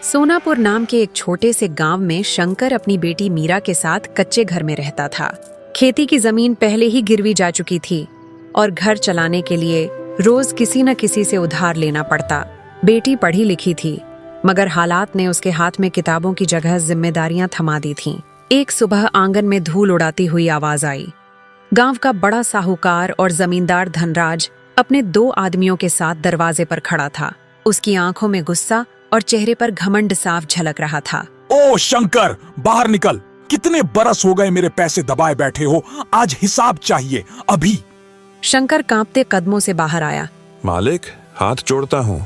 सोनापुर नाम के एक छोटे से गांव में शंकर अपनी बेटी मीरा के साथ कच्चे घर में रहता था। खेती की जमीन पहले ही गिरवी जा चुकी थी और घर चलाने के लिए रोज किसी न किसी से उधार लेना पड़ता। बेटी पढ़ी लिखी थी, मगर हालात ने उसके हाथ में किताबों की जगह जिम्मेदारियां थमा दी थीं। एक सुबह आंगन में धूल उड़ाती हुई आवाज आई। गांव का बड़ा साहूकार और जमींदार धनराज अपने 2 आदमियों के साथ दरवाजे पर खड़ा था। उसकी आंखों में गुस्सा और चेहरे पर घमंड साफ झलक रहा था। ओ शंकर, बाहर निकल। कितने बरस हो गए मेरे पैसे दबाए बैठे हो, आज हिसाब चाहिए अभी। शंकर कांपते कदमों से बाहर आया। मालिक, हाथ जोड़ता हूँ,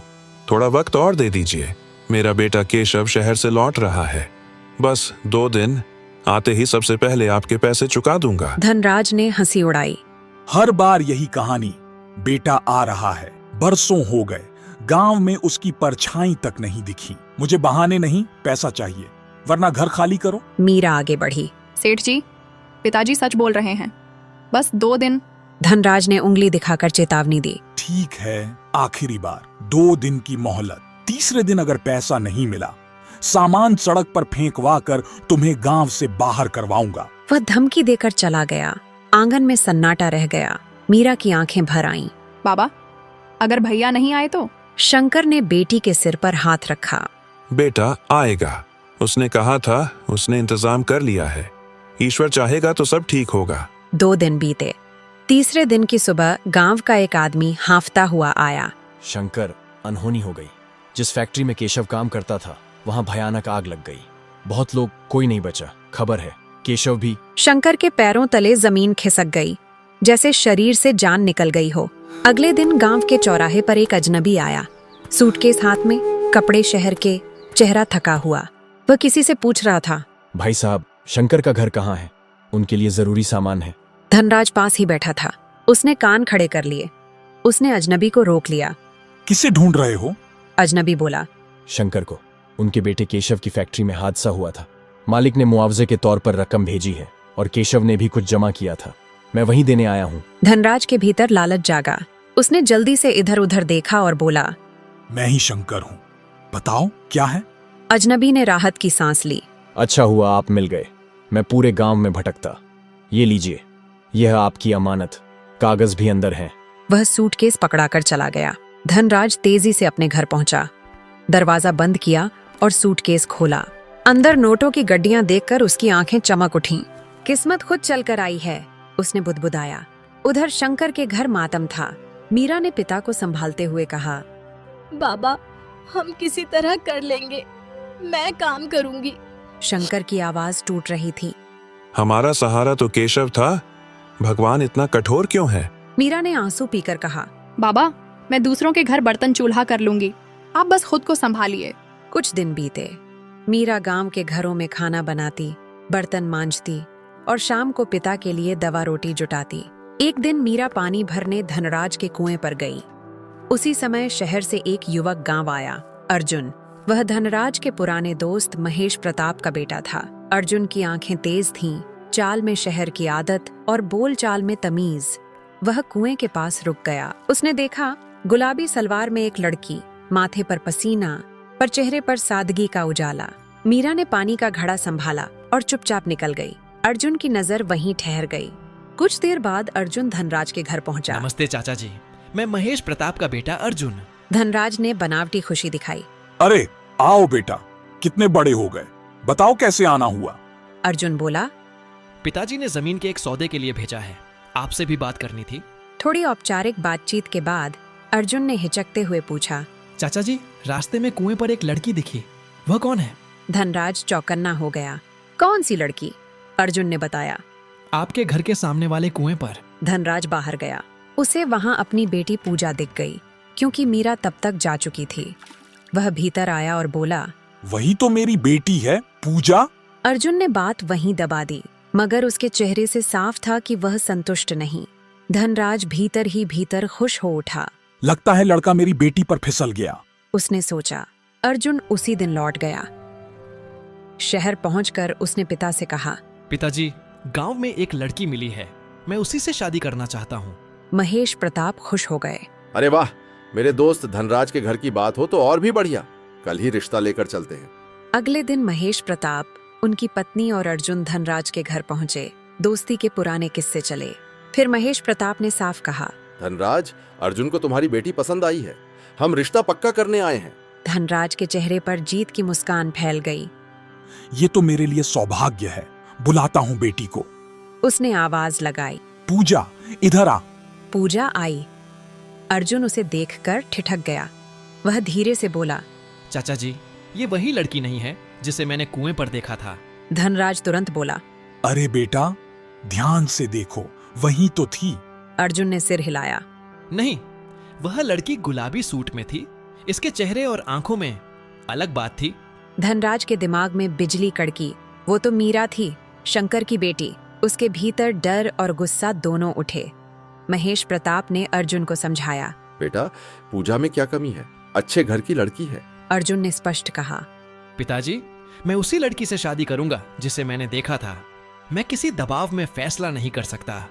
थोड़ा वक्त और दे दीजिए। मेरा बेटा केशव शहर से लौट रहा है, बस 2 दिन, आते ही सबसे पहले आपके पैसे चुका दूंगा। धनराज ने हंसी उड़ाई। हर बार यही कहानी, बेटा आ रहा है, बरसों हो गए, गांव में उसकी परछाई तक नहीं दिखी। मुझे बहाने नहीं, पैसा चाहिए, वरना घर खाली करो। मीरा आगे बढ़ी। सेठ जी, पिताजी सच बोल रहे हैं, बस 2 दिन। धनराज ने उंगली दिखाकर चेतावनी दी। ठीक है, आखिरी बार, 2 दिन की मोहलत। तीसरे दिन अगर पैसा नहीं मिला, सामान सड़क पर फेंकवा कर तुम्हें गांव से बाहर करवाऊंगा। वह धमकी देकर चला गया। आंगन में सन्नाटा रह गया। मीरा की आंखें भर आईं। बाबा, अगर भैया नहीं आए तो? शंकर ने बेटी के सिर पर हाथ रखा। बेटा आएगा, उसने कहा था, उसने इंतजाम कर लिया है। ईश्वर चाहेगा तो सब ठीक होगा। 2 दिन बीते। तीसरे दिन की सुबह गांव का एक आदमी हांफता हुआ आया। शंकर, अनहोनी हो गई। जिस फैक्ट्री में केशव काम करता था, वहाँ भयानक आग लग गई। बहुत लोग, कोई नहीं बचा। खबर है, केशव भी। शंकर के पैरों तले जमीन खिसक गई, जैसे शरीर से जान निकल गई हो। अगले दिन गांव के चौराहे पर एक अजनबी आया, सूटकेस हाथ में, कपड़े शहर के, चेहरा थका हुआ। वह किसी से पूछ रहा था, भाई साहब, शंकर का घर कहाँ है? उनके लिए जरूरी सामान है। धनराज पास ही बैठा था। उसने कान खड़े कर लिए। उसने अजनबी को रोक लिया। किसे ढूंढ रहे हो? अजनबी बोला। शंकर को। उनके बेटे केशव की फैक्ट्री में हादसा हुआ था। मालिक ने मुआवजे के तौर पर रकम भेजी है और केशव ने भी कुछ जमा किया था। मैं वहीं देने आया हूँ। धनराज के भीतर लालच जागा। उसने जल्दी से इधर उधर देखा और बोला, मैं ही शंकर हूँ, बताओ क्या है? अजनबी ने राहत की सांस ली। अच्छा हुआ आप मिल गए, मैं पूरे गांव में भटकता। ये लीजिए, यह आपकी अमानत, कागज भी अंदर हैं। वह सूटकेस पकड़ाकर चला गया। धनराज तेजी से अपने घर पहुंचा, दरवाजा बंद किया और सूटकेस खोला। अंदर नोटों की गड्डियां देखकर उसकी आंखें चमक उठीं। किस्मत खुद चलकर आई है, उसने बुदबुदाया। उधर शंकर के घर मातम था। मीरा ने पिता को संभालते हुए कहा, बाबा, हम किसी तरह कर लेंगे, मैं काम करूंगी। शंकर की आवाज टूट रही थी। हमारा सहारा तो केशव था, भगवान इतना कठोर क्यों है? मीरा ने आंसू पीकर कहा, बाबा, मैं दूसरों के घर बर्तन चूल्हा कर लूंगी, आप बस खुद को संभालिए। कुछ दिन बीते। मीरा गांव के घरों में खाना बनाती, बर्तन मांजती और शाम को पिता के लिए दवा रोटी जुटाती। एक दिन मीरा पानी भरने धनराज के कुएं पर गई। उसी समय शहर से एक युवक गांव आया, अर्जुन। वह धनराज के पुराने दोस्त महेश प्रताप का बेटा था। अर्जुन की आंखें तेज थीं, चाल में शहर की आदत और बोल चाल में तमीज। वह कुएं के पास रुक गया। उसने देखा, गुलाबी सलवार में एक लड़की, माथे पर पसीना, पर चेहरे पर सादगी का उजाला। मीरा ने पानी का घड़ा संभाला और चुपचाप निकल गई। अर्जुन की नजर वहीं ठहर गई। कुछ देर बाद अर्जुन धनराज के घर पहुंचा। नमस्ते चाचा जी, मैं महेश प्रताप का बेटा अर्जुन। धनराज ने बनावटी खुशी दिखाई। अरे आओ बेटा, कितने बड़े हो गए, बताओ कैसे आना हुआ? अर्जुन बोला, पिताजी ने जमीन के एक सौदे के लिए भेजा है, आपसे भी बात करनी थी। थोड़ी औपचारिक बातचीत के बाद अर्जुन ने हिचकते हुए पूछा, चाचा जी, रास्ते में कुएं पर एक लड़की दिखी, वह कौन है? धनराज चौकन्ना हो गया। कौन सी लड़की? अर्जुन ने बताया, आपके घर के सामने वाले कुएं पर। धनराज बाहर गया। उसे वहां अपनी बेटी पूजा दिख गई, क्योंकि मीरा तब तक जा चुकी थी। वह भीतर आया और बोला, वही तो मेरी बेटी है, पूजा। अर्जुन ने बात वहीं दबा दी, मगर उसके चेहरे से साफ था कि वह संतुष्ट नहीं। धनराज भीतर ही भीतर खुश हो उठा। लगता है लड़का मेरी बेटी पर फिसल गया, उसने सोचा। अर्जुन उसी दिन लौट गया। शहर पहुंचकर उसने पिता से कहा, पिताजी, गांव में एक लड़की मिली है, मैं उसी से शादी करना चाहता हूँ। महेश प्रताप खुश हो गए। अरे वाह, मेरे दोस्त धनराज के घर की बात हो तो और भी बढ़िया। कल ही रिश्ता लेकर चलते हैं। अगले दिन महेश प्रताप, उनकी पत्नी और अर्जुन धनराज के घर पहुंचे। दोस्ती के पुराने किस्से चले। फिर महेश प्रताप ने साफ कहा, धनराज, अर्जुन को तुम्हारी बेटी पसंद आई है। हम रिश्ता पक्का करने आए हैं। धनराज के चेहरे पर जीत की मुस्कान फैल गई। ये तो मेरे लिए सौभाग्य है। बुलाता हूँ बेटी को। उसने आवाज लगाई, पूजा, इधर आ। पूजा आई। अर्जुन उसे देखकर ठिठक गया। वह धीरे से बोला, चाचा जी, ये वही लड़की नहीं है जिसे मैंने कुएं पर देखा था? धनराज तुरंत बोला, अरे बेटा, ध्यान से देखो, वही तो थी। अर्जुन ने सिर हिलाया। नहीं, वह लड़की गुलाबी सूट में थी। इसके चेहरे और आंखों में अलग बात थी। धनराज के दिमाग में बिजली कड़की। वो तो मीरा थी, शंकर की बेटी। उसके भीतर डर और गुस्सा दोनों उठे। महेश प्रताप ने अर्जुन को समझाया, बेटा, पूजा में क्या कमी है? अच्छे घर की लड़की है। अर्जुन ने स्पष्ट कहा, पिताजी, मैं उसी लड़की से शादी करूंगा जिसे मैंने देखा था। मैं किसी दबाव में फैसला नहीं कर सकता।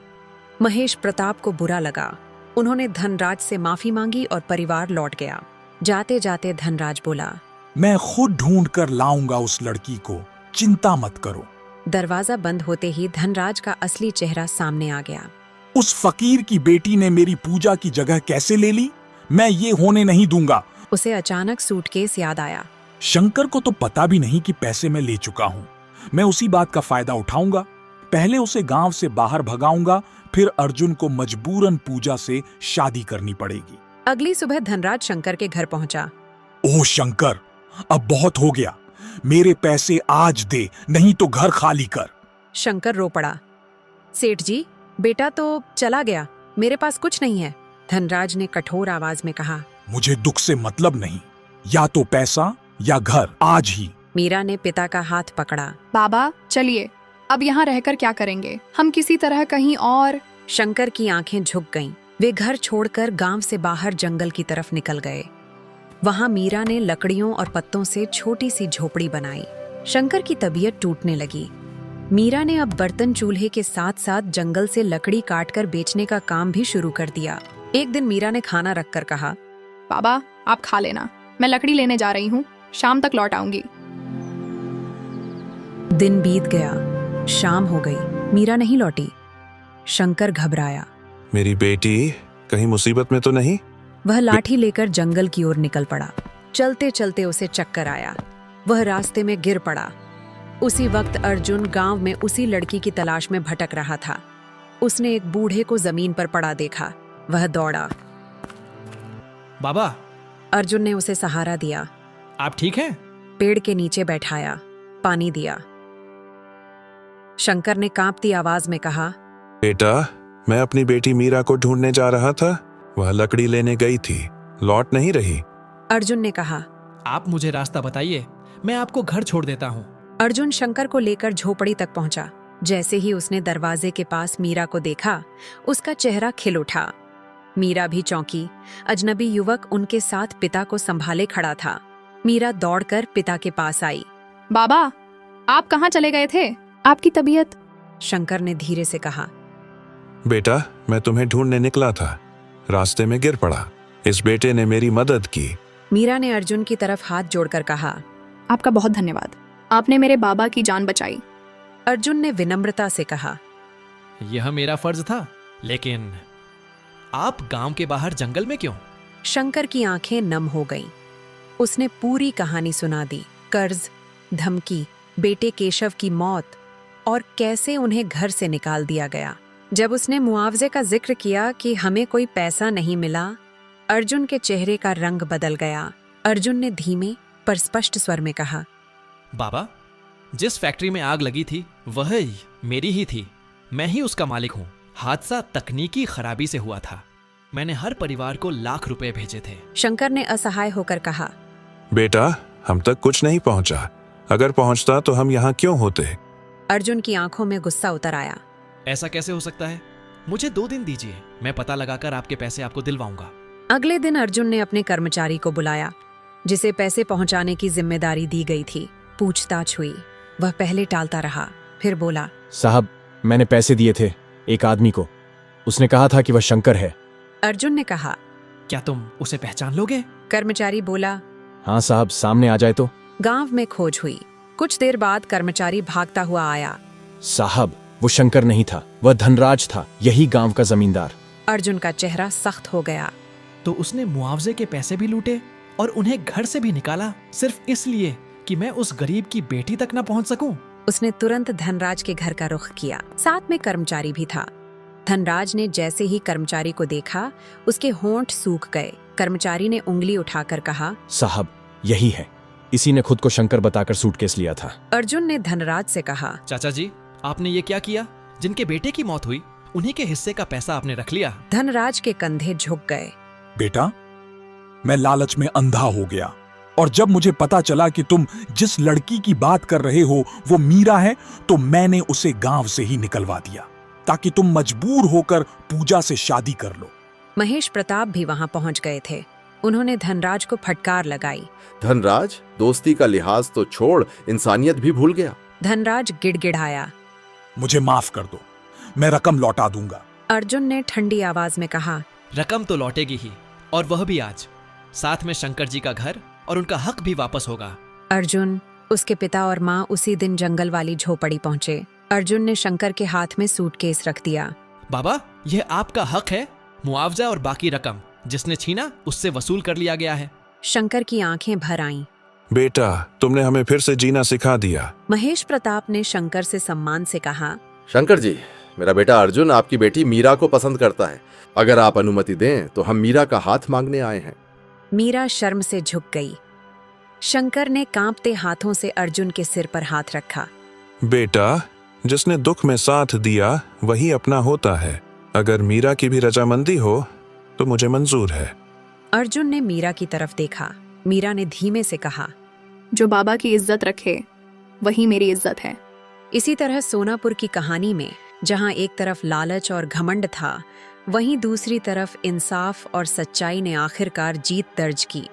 महेश प्रताप को बुरा लगा। उन्होंने धनराज से माफी मांगी और परिवार लौट गया। जाते जाते धनराज बोला, मैं खुद ढूंढ कर लाऊंगा उस लड़की को, चिंता मत करो। दरवाजा बंद होते ही धनराज का असली चेहरा सामने आ गया। उस फकीर की बेटी ने मेरी पूजा की जगह कैसे ले ली? मैं ये होने नहीं दूंगा। उसे अचानक सूटकेस याद आया। शंकर को तो पता भी नहीं कि पैसे मैं ले चुका हूँ। मैं उसी बात का फायदा उठाऊंगा। पहले उसे गांव से बाहर भगाऊंगा, फिर अर्जुन को मजबूरन पूजा से शादी करनी पड़ेगी। अगली सुबह धनराज शंकर के घर पहुंचा। ओह शंकर, अब बहुत हो गया। मेरे पैसे आज दे, नहीं तो घर खाली कर। शंकर रो पड़ा। सेठ जी, बेटा तो चला गया, मेरे पास कुछ नहीं है। धनराज ने कठोर आवाज में कहा, मुझे दुख से मतलब नहीं, या तो पैसा या घर, आज ही। मीरा ने पिता का हाथ पकड़ा। बाबा चलिए, अब यहाँ रहकर क्या करेंगे? हम किसी तरह कहीं और। शंकर की आंखें झुक गईं। वे घर छोड़कर गांव से बाहर जंगल की तरफ निकल गए। वहां मीरा ने लकड़ियों और पत्तों से छोटी सी झोपड़ी बनाई। शंकर की तबीयत टूटने लगी। मीरा ने अब बर्तन चूल्हे के साथ साथ जंगल से लकड़ी काटकर बेचने का काम भी शुरू कर दिया। एक दिन मीरा ने खाना रखकर कहा, बाबा आप खा लेना, मैं लकड़ी लेने जा रही हूँ, शाम तक लौट आऊंगी। दिन बीत गया, शाम हो गई, मीरा नहीं लौटी। शंकर घबराया। मेरी बेटी कहीं मुसीबत में तो नहीं? वह लाठी लेकर जंगल की ओर निकल पड़ा। चलते चलते उसे चक्कर आया। वह रास्ते में गिर पड़ा। उसी वक्त अर्जुन गांव में उसी लड़की की तलाश में भटक रहा था। उसने एक बूढ़े को जमीन पर पड़ा देखा। वह दौड़ा। बाबा, अर्जुन ने उसे सहारा दिया। आप ठीक हैं? पेड़ के नीचे बैठाया, पानी दिया। शंकर ने कांपती आवाज में कहा, बेटा, मैं अपनी बेटी मीरा को ढूंढने जा रहा था। वह लकड़ी लेने गई थी, लौट नहीं रही। अर्जुन ने कहा, आप मुझे रास्ता बताइए, मैं आपको घर छोड़ देता हूँ। अर्जुन शंकर को लेकर झोपड़ी तक पहुंचा। जैसे ही उसने दरवाजे के पास मीरा को देखा, उसका चेहरा खिल उठा। मीरा भी चौंकी। अजनबी युवक उनके साथ पिता को संभाले खड़ा था। मीरा दौड़कर पिता के पास आई। बाबा, आप कहाँ चले गए थे? आपकी तबीयत? शंकर ने धीरे से कहा, बेटा, मैं तुम्हें ढूंढने निकला था, रास्ते में गिर पड़ा। इस बेटे ने मेरी मदद की। मीरा ने अर्जुन की तरफ हाथ जोड़कर कहा, आपका बहुत धन्यवाद, आपने मेरे बाबा की जान बचाई। अर्जुन ने विनम्रता से कहा, यह मेरा फर्ज था, लेकिन आप गांव के बाहर जंगल में क्यों? शंकर की आंखें नम हो गईं। उसने पूरी कहानी सुना दी। कर्ज, धमकी, बेटे केशव की मौत और कैसे उन्हें घर से निकाल दिया गया। जब उसने मुआवजे का जिक्र किया कि हमें कोई पैसा नहीं मिला, अर्जुन के चेहरे का रंग बदल गया। अर्जुन ने धीमे पर स्पष्ट स्वर में कहा, बाबा, जिस फैक्ट्री में आग लगी थी वह मेरी ही थी। मैं ही उसका मालिक हूँ। हादसा तकनीकी खराबी से हुआ था। मैंने हर परिवार को लाख रुपए भेजे थे। शंकर ने असहाय होकर कहा, बेटा, हम तक कुछ नहीं पहुंचा। अगर पहुंचता तो हम यहाँ क्यों होते? अर्जुन की आंखों में गुस्सा उतर आया। ऐसा कैसे हो सकता है? मुझे 2 दिन दीजिए, मैं पता लगाकर आपके पैसे आपको दिलवाऊंगा। अगले दिन अर्जुन ने अपने कर्मचारी को बुलाया, जिसे पैसे पहुंचाने की जिम्मेदारी दी गई थी। पूछताछ हुई। वह पहले टालता रहा, फिर बोला, साहब, मैंने पैसे दिए थे एक आदमी को। उसने कहा था कि वह शंकर है। अर्जुन ने कहा, क्या तुम उसे पहचान लोगे? कर्मचारी बोला, हाँ साहब, सामने आ जाए तो। गांव में खोज हुई। कुछ देर बाद कर्मचारी भागता हुआ आया। साहब, वो शंकर नहीं था, वह धनराज था, यही गांव का जमींदार। अर्जुन का चेहरा सख्त हो गया। तो उसने मुआवजे के पैसे भी लूटे और उन्हें घर से भी निकाला, सिर्फ इसलिए कि मैं उस गरीब की बेटी तक न पहुंच सकूं। उसने तुरंत धनराज के घर का रुख किया। साथ में कर्मचारी भी था। धनराज ने जैसे ही कर्मचारी को देखा, उसके होंठ सूख गए। कर्मचारी ने उंगली उठाकर कहा, साहब, यही है, इसी ने खुद को शंकर बताकर सूटकेस लिया था। अर्जुन ने धनराज से कहा, चाचा जी, आपने ये क्या किया? जिनके बेटे की मौत हुई उन्हीं के हिस्से का पैसा आपने रख लिया। धनराज के कंधे झुक गए। बेटा, मैं लालच में अंधा हो गया, और जब मुझे पता चला कि तुम जिस लड़की की बात कर रहे हो वो मीरा है, तो मैंने उसे गांव से ही निकलवा दिया ताकि तुम मजबूर होकर पूजा से शादी कर लो। महेश प्रताप भी वहां पहुंच गए थे। उन्होंने धनराज को फटकार लगाई। धनराज, दोस्ती का लिहाज तो छोड़, इंसानियत भी भूल गया। धनराज गिड़गिड़ाया। मुझे माफ कर दो, मैं रकम लौटा दूंगा। अर्जुन ने ठंडी आवाज में कहा, रकम तो लौटेगी ही, और वह भी आज। साथ में शंकर जी का घर और उनका हक भी वापस होगा। अर्जुन, उसके पिता और माँ उसी दिन जंगल वाली झोपड़ी पहुंचे। अर्जुन ने शंकर के हाथ में सूटकेस रख दिया। बाबा, यह आपका हक है। मुआवजा और बाकी रकम जिसने छीना उससे वसूल कर लिया गया है। शंकर की आंखें भर आईं। बेटा, तुमने हमें फिर से जीना सिखा दिया। महेश प्रताप ने शंकर से सम्मान से कहा, शंकर जी, मेरा बेटा अर्जुन आपकी बेटी मीरा को पसंद करता है। अगर आप अनुमति दें तो हम मीरा का हाथ मांगने आए हैं। मीरा शर्म से झुक गई। शंकर ने कांपते हाथों से अर्जुन के सिर पर हाथ रखा। बेटा, जिसने दुख में साथ दिया वही अपना होता है। अगर मीरा की भी रजामंदी हो तो मुझे मंजूर है। अर्जुन ने मीरा की तरफ देखा। मीरा ने धीमे से कहा, जो बाबा की इज्जत रखे वही मेरी इज्जत है। इसी तरह सोनापुर की कहानी में जहां एक तरफ लालच और घमंड था, वहीं दूसरी तरफ इंसाफ और सच्चाई ने आखिरकार जीत दर्ज की।